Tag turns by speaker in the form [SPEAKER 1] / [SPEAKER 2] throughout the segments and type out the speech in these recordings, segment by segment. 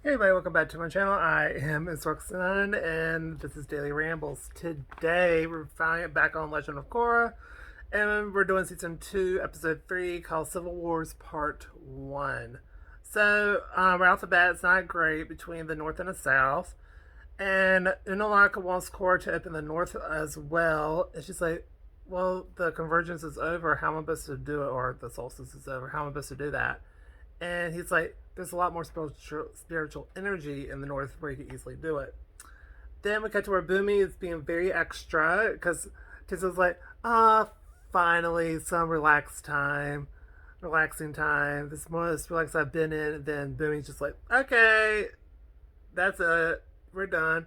[SPEAKER 1] Hey everybody, welcome back to my channel. I am Ms. Roxanne, and this is Daily Rambles. Today, we're finally back on Legend of Korra, and we're doing Season 2, Episode 3, called Civil Wars Part 1. So, right off the bat, it's not great between the North and the South, and Unalaka wants Korra to open the North as well, and she's like, well, the convergence is over, how am I supposed to do it, or the solstice is over, how am I supposed to do that? And he's like, there's a lot more spiritual energy in the north where you can easily do it. Then we cut to where Boomy is being very extra because Tizo's like, finally some relaxing time. This is most relaxed I've been in. And then Boomy's just like, okay, that's it, we're done.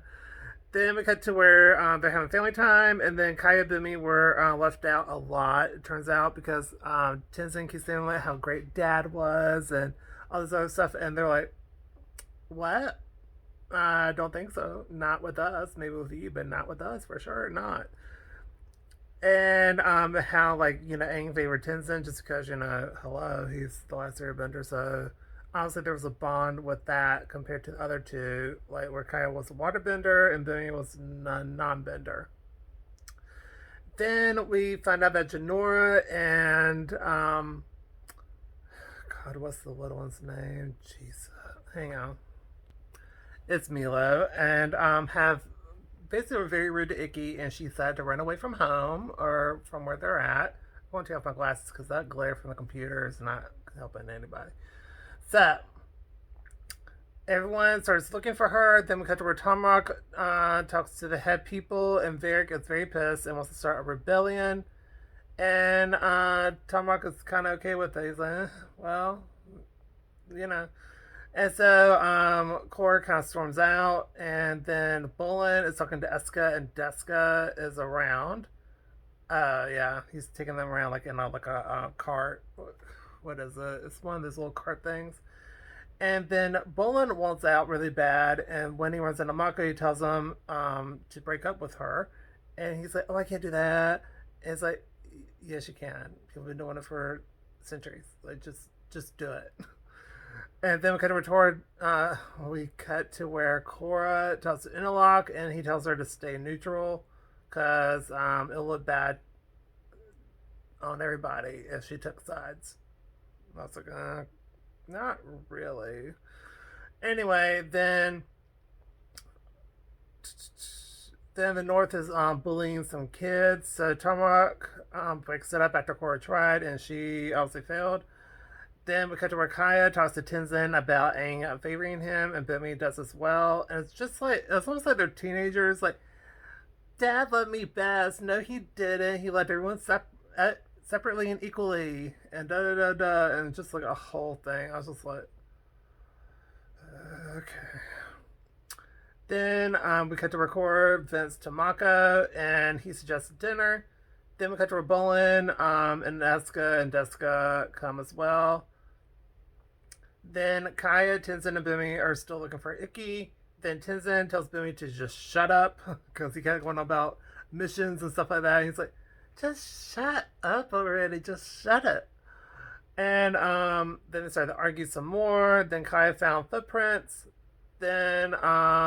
[SPEAKER 1] Then we cut to where they're having family time, and then Kaya Bumi were left out a lot, it turns out, because Tenzin keeps saying like how great Dad was and all this other stuff, and they're like, what? I don't think so. Not with us. Maybe with you, but not with us for sure. Not. And how like Aang favored Tenzin just because hello, he's the last airbender, so honestly there was a bond with that compared to the other two, like where Kaya was a waterbender and Bumi was non-bender. Then we find out that Janora and God, what's the little one's name? Jeez, hang on, it's Milo, and have basically were very rude to Icky, and she decided to run away from home or from where they're at. I want to take off my glasses because that glare from the computer is not helping anybody. So everyone starts looking for her. Then we cut to where Tomrock talks to the head people, and Varric gets very pissed and wants to start a rebellion. And Tomrock is kind of okay with it. He's like, well, you know. And so Korra kind of storms out, and then Bullen is talking to Eska, and Deska is around. Yeah, he's taking them around like in a cart. What is it? It's one of those little cart things. And then Bolin wants out really bad, and when he runs into Mako, he tells him to break up with her. And he's like, "Oh, I can't do that." And it's like, "Yes, you can. People have been doing it for centuries. Like, just do it." And then we cut to where Korra tells Interlock, and he tells her to stay neutral because it'll look bad on everybody if she took sides. I was like, not really. Anyway, then the North is bullying some kids. So Tomahawk breaks it up after Korra tried, and she obviously failed. Then we cut to where Kaya talks to Tenzin about Aang favoring him, and Bumi does as well. And it's just like, it's almost like they're teenagers. Like, Dad loved me best. No, he didn't. He loved everyone separately and equally. And da da da da. And just like a whole thing. I was just like, okay. Then we cut to record Vince to Mako, and he suggests dinner. Then we cut to Bolin, and Eska and Deska come as well. Then Kaya, Tenzin, and Bumi are still looking for Icky. Then Tenzin tells Bumi to just shut up because he kept going on about missions and stuff like that. He's like, just shut up already. Just shut it. And then they started to argue some more. Then Kaya found footprints. Then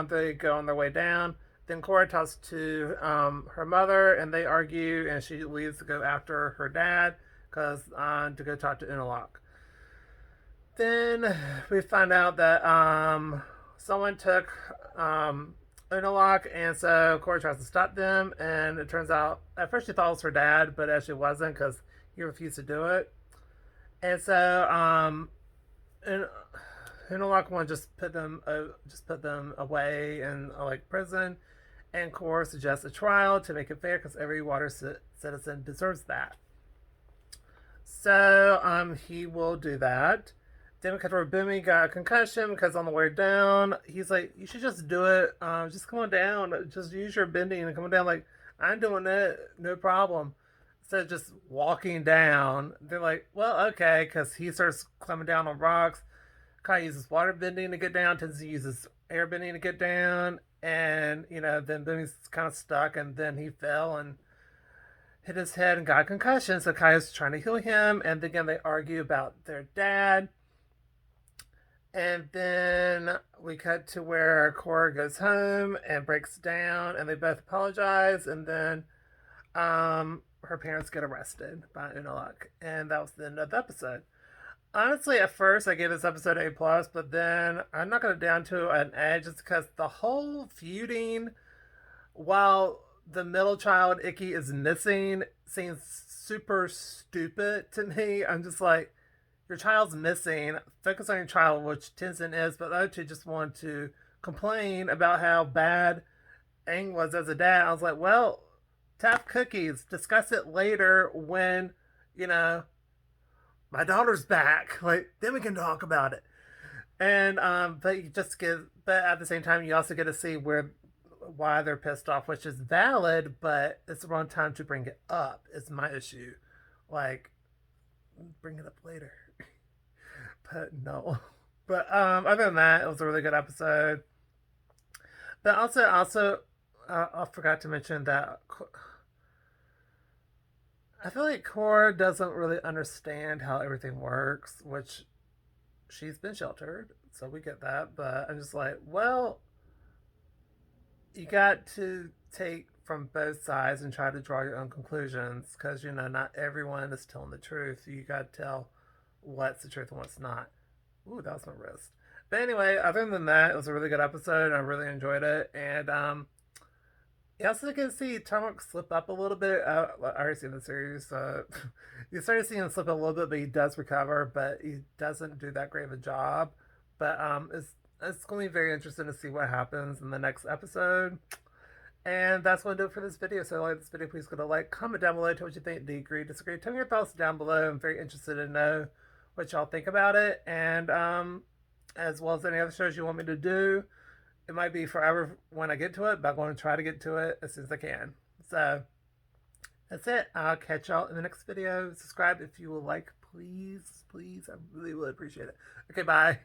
[SPEAKER 1] they go on their way down. Then Korra talks to her mother, and they argue, and she leaves to go after her dad because to go talk to Interlock. Then we find out that someone took Interlock, and so Korra tries to stop them, and it turns out at first she thought it was her dad, but actually wasn't because he refused to do it. And so and Hinterlock one just put them away in like prison, and Korra suggests a trial to make it fair because every water citizen deserves that. So he will do that. Then we cut to where Boomy got a concussion because on the way down, he's like, "You should just do it. Just come on down. Just use your bending and come on down." Like, I'm doing it, no problem. Instead of just walking down, they're like, "Well, okay," because he starts climbing down on rocks. Kai uses water bending to get down. Tenzin uses air bending to get down, and then he's kind of stuck, and then he fell and hit his head and got a concussion. So Kaya's trying to heal him, and again they argue about their dad. And then we cut to where Korra goes home and breaks down, and they both apologize. And then her parents get arrested by Unalak, and that was the end of the episode. Honestly, at first I gave this episode A plus, but then I knocked it down to an edge just because the whole feuding, while the middle child Icky is missing, seems super stupid to me. I'm just like, your child's missing. Focus on your child, which Tenzin is, but the other two just want to complain about how bad Aang was as a dad. I was like, well, tap cookies. Discuss it later when, you know, my daughter's back. Like, then we can talk about it. And but you just get, but at the same time, you also get to see why they're pissed off, which is valid, but it's the wrong time to bring it up. Is my issue. Like, bring it up later. But no. But other than that, it was a really good episode. But also, I forgot to mention that I feel like Cora doesn't really understand how everything works, which she's been sheltered, so we get that. But I'm just like, well, you got to take from both sides and try to draw your own conclusions because, you know, not everyone is telling the truth. You got to tell what's the truth and what's not. Ooh, that was my wrist. But anyway, other than that, it was a really good episode. I really enjoyed it. And you also get to see Turmeric slip up a little bit. I already seen the series. You started seeing him slip up a little bit, but he does recover. But he doesn't do that great of a job. But it's going to be very interesting to see what happens in the next episode. And that's going to do it for this video. So if you like this video, please go to like, comment down below, tell what you think, do agree, disagree. Tell me your thoughts down below. I'm very interested to know what y'all think about it. And as well as any other shows you want me to do. It might be forever when I get to it, but I'm going to try to get to it as soon as I can. So that's it. I'll catch y'all in the next video. Subscribe if you would like, please. Please. I really, really appreciate it. Okay, bye.